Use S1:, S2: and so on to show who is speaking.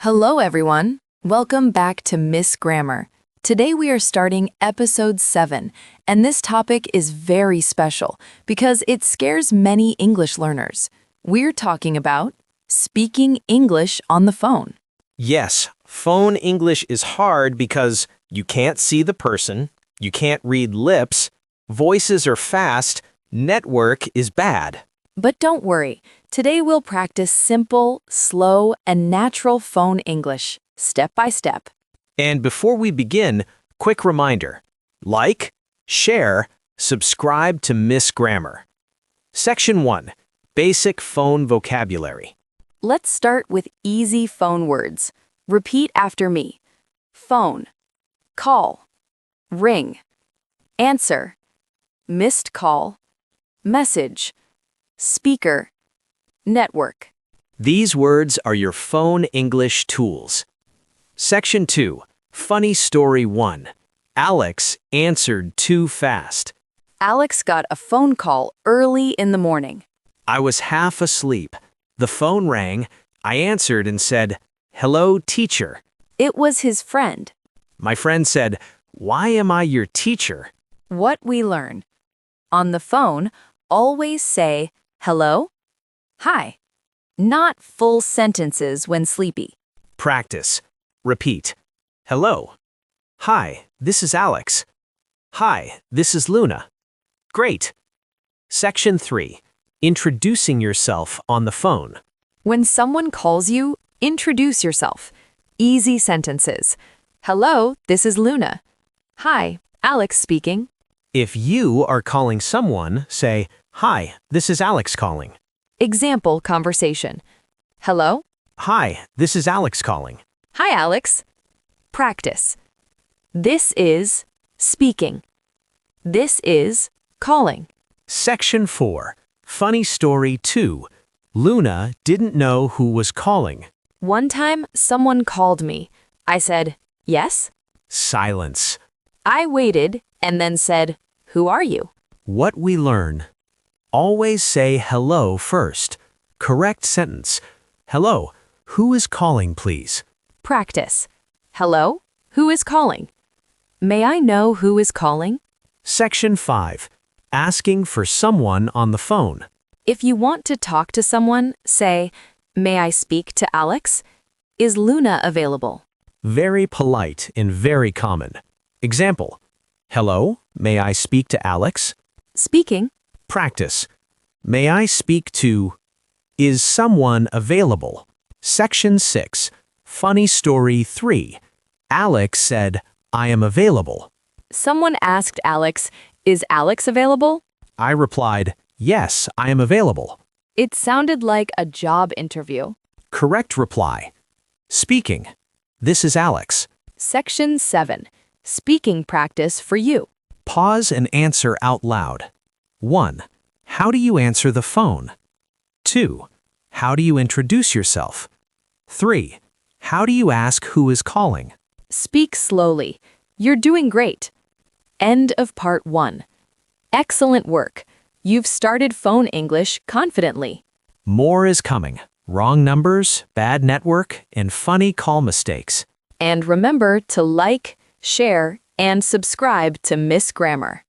S1: Hello, everyone. Welcome back to Miss Grammar. Today we are starting episode 7, and this topic is very special because it scares many English learners. We're talking about speaking English on the phone.
S2: Yes, phone English is hard because you can't see the person, you can't read lips, voices are fast, network is bad.
S1: But don't worry, today we'll practice simple, slow, and natural phone English, step by step.
S2: And before we begin, quick reminder: like, share, subscribe to Miss Grammar. Section 1. Basic phone vocabulary.
S1: Let's start with easy phone words. Repeat after me. Phone, call, ring, answer, missed call, message, speaker, network.
S2: These words are your phone English tools. Section 2. Funny story 1. Alex answered too fast.
S1: Alex got a phone call early in the morning.
S2: I was half asleep. The phone rang. I answered and said, "Hello, teacher."
S1: It was his friend.
S2: My friend said, "Why am I your teacher?"
S1: What we learn. On the phone, always say, hello, hi. Not full sentences when sleepy.
S2: Practice. Repeat. Hello. Hi, this is Alex. Hi, this is Luna. Great. Section 3. Introducing yourself on the phone.
S1: When someone calls you, introduce yourself. Easy sentences. Hello, this is Luna. Hi, Alex speaking.
S2: If you are calling someone, say, "Hi, this is Alex calling."
S1: Example conversation. Hello?
S2: Hi, this is Alex calling.
S1: Hi, Alex. Practice. This is speaking. This is calling.
S2: Section 4. Funny story 2. Luna didn't know who was calling.
S1: One time, someone called me. I said, yes?
S2: Silence.
S1: I waited and then said, who are you?
S2: What we learn. Always say hello first. Correct sentence. Hello, who is calling, please?
S1: Practice. Hello? Who is calling? May I know who is calling?
S2: Section 5. Asking for someone on the phone.
S1: If you want to talk to someone, say, may I speak to Alex? Is Luna available?
S2: Very polite and very common. Example. Hello, may I speak to Alex?
S1: Speaking.
S2: Practice. May I speak to... Is someone available? Section 6. Funny story 3. Alex said, I am available.
S1: Someone asked Alex, is Alex available?
S2: I replied, yes, I am available.
S1: It sounded like a job interview.
S2: Correct reply. Speaking. This is Alex.
S1: Section 7. Speaking practice for you.
S2: Pause and answer out loud. 1. How do you answer the phone? 2. How do you introduce yourself? 3. How do you ask who is calling?
S1: Speak slowly. You're doing great. End of part 1. Excellent work. You've started phone English confidently.
S2: More is coming. Wrong numbers, bad network, and funny call mistakes.
S1: And remember to like, share, and subscribe to Miss Grammar.